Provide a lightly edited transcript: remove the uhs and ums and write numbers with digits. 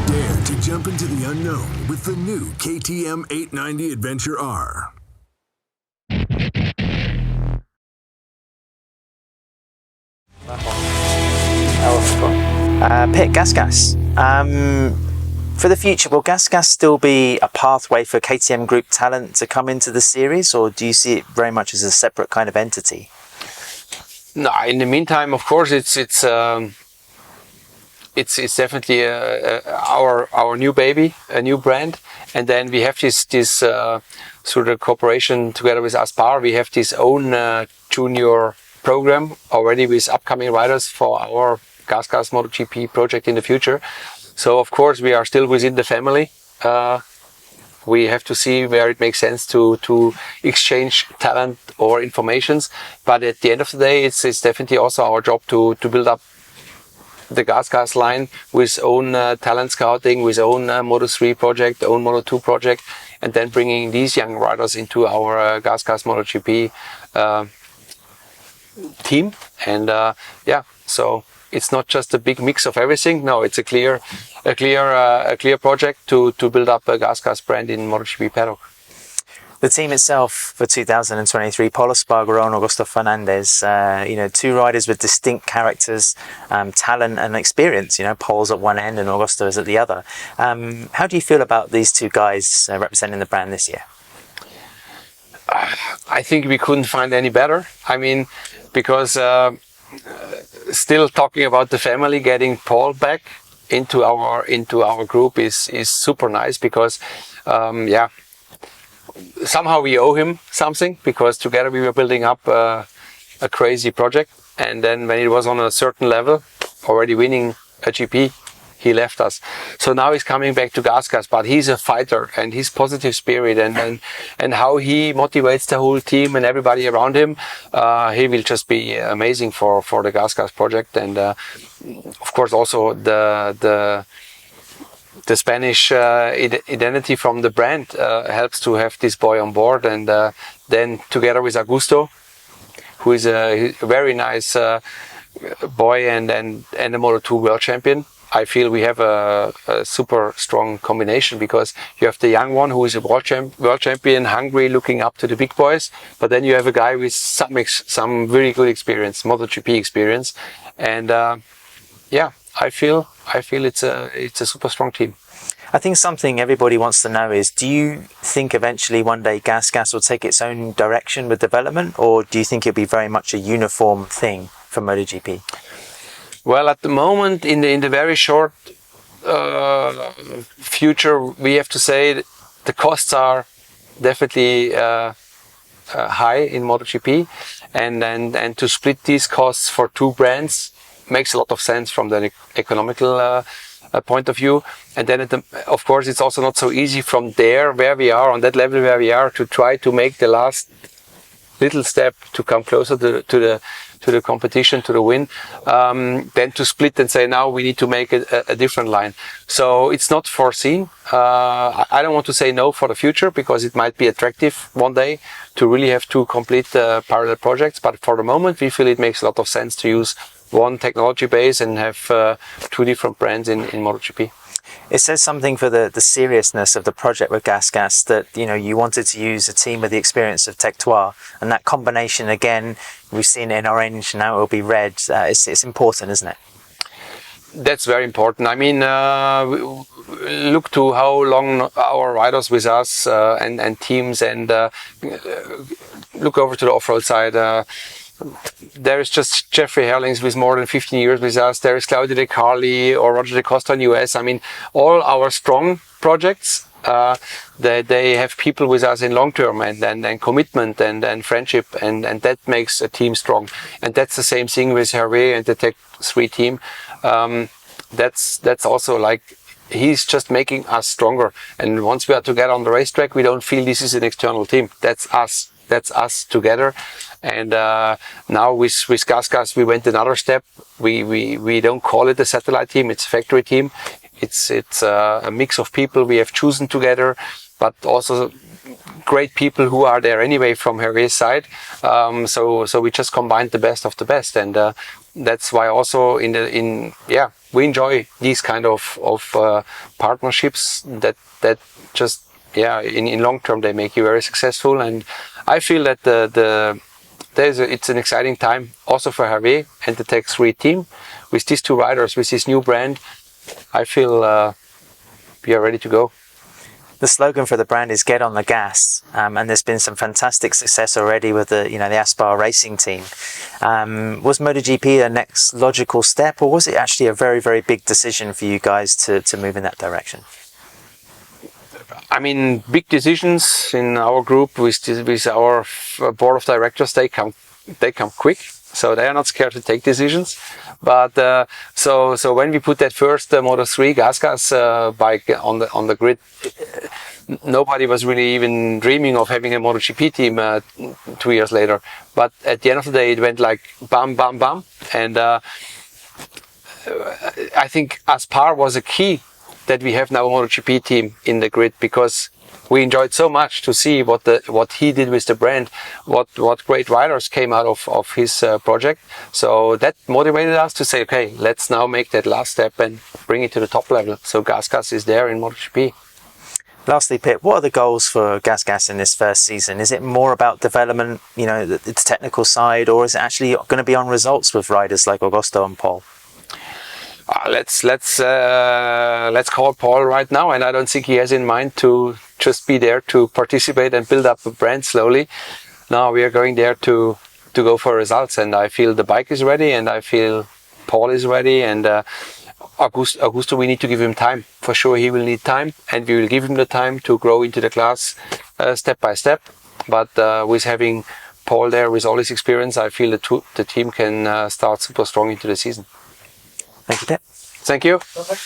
Dare to jump into the unknown with the new KTM 890 Adventure R. Pit GasGas. For the future, will GasGas still be a pathway for KTM Group talent to come into the series, or do you see it very much as a separate kind of entity? No, in the meantime, of course, it's definitely our new baby, a new brand, and then we have this through the cooperation together with Aspar, we have this own junior program already with upcoming riders for our GasGas MotoGP project in the future. So of course we are still within the family. We have to see where it makes sense to exchange talent or informations. But at the end of the day, it's definitely also our job to build up the GasGas line with own talent scouting, with own Moto3 project, own Moto2 project, and then bringing these young riders into our GasGas MotoGP team. And yeah, so it's not just a big mix of everything. No, it's a clear project to build up a GasGas brand in MotoGP paddock. The team itself for 2023, Pol Espargaro and Augusto Fernandez, two riders with distinct characters, talent and experience. Pol's at one end and Augusto is at the other. How do you feel about these two guys representing the brand this year? I think we couldn't find any better. I mean, because still talking about the family, getting Paul back into our group is super nice, because yeah, somehow we owe him something, because together we were building up a crazy project, and then when it was on a certain level, already winning a GP, he left us. So now he's coming back to GasGas, but he's a fighter, and his positive spirit and how he motivates the whole team and everybody around him, he will just be amazing for the GasGas project. And of course also the Spanish identity from the brand helps to have this boy on board. And then together with Augusto, who is a very nice boy and a Moto2 world champion, I feel we have a super strong combination, because you have the young one who is a world champion, hungry, looking up to the big boys, but then you have a guy with some very good experience, MotoGP experience, and yeah, I feel it's a super strong team. I think something everybody wants to know is, do you think eventually one day GasGas will take its own direction with development, or do you think it'll be very much a uniform thing for MotoGP? Well, at the moment, in the very short future, we have to say the costs are definitely high in MotoGP, and to split these costs for two brands makes a lot of sense from the economical point of view. And then of course it's also not so easy from there where we are, on that level where we are, to try to make the last little step to come closer to the competition, to the win, then to split and say now we need to make a different line. So it's not foreseen. I don't want to say no for the future, because it might be attractive one day to really have two complete parallel projects, but for the moment we feel it makes a lot of sense to use one technology base and have two different brands in MotoGP. It says something for the seriousness of the project with GasGas, that you wanted to use a team with the experience of Tectoire, and that combination, again, we've seen it in orange, now it will be red. It's important, isn't it? That's very important. I mean, look to how long our riders with us and teams, and look over to the off-road side. There is just Jeffrey Herlings with more than 15 years with us. There is Claudio De Carli or Roger De Costa in US. I mean, all our strong projects, they have people with us in long term, and commitment and friendship, and that makes a team strong. And that's the same thing with Hervé and the Tech 3 team. That's also like, he's just making us stronger. And once we are together on the racetrack, we don't feel this is an external team. That's us. That's us together. And now with GasGas we went another step. We don't call it a satellite team, it's a factory team. It's a mix of people we have chosen together, but also great people who are there anyway from Hervé's side. So we just combined the best of the best, and that's why also we enjoy these kind of partnerships that just in long term they make you very successful. And I feel that it's an exciting time also for Hervé and the Tech 3 team with these two riders, with this new brand. I feel we are ready to go. The slogan for the brand is "Get on the gas," and there's been some fantastic success already with the Aspar racing team. Was MotoGP the next logical step, or was it actually a very, very big decision for you guys to move in that direction? I mean, big decisions in our group with our board of directors, they come quick, so they are not scared to take decisions. But so when we put that first Moto3 GasGas bike on the grid, nobody was really even dreaming of having a MotoGP team 2 years later. But at the end of the day, it went like bam, bam, bam, and I think Aspar was a key that we have now a MotoGP team in the grid, because we enjoyed so much to see what he did with the brand, what great riders came out of his project. So that motivated us to say, okay, let's now make that last step and bring it to the top level. So GasGas is there in MotoGP. Lastly, Pip, what are the goals for GasGas in this first season? Is it more about development, the technical side, or is it actually going to be on results with riders like Augusto and Paul? Let's call Paul right now, and I don't think he has in mind to just be there to participate and build up a brand slowly. Now we are going there to go for results, and I feel the bike is ready, and I feel Paul is ready, and Augusto, we need to give him time. For sure he will need time, and we will give him the time to grow into the class step by step. But with having Paul there with all his experience, I feel the team can start super strong into the season. Thank you, Pip. Thank you. Perfect.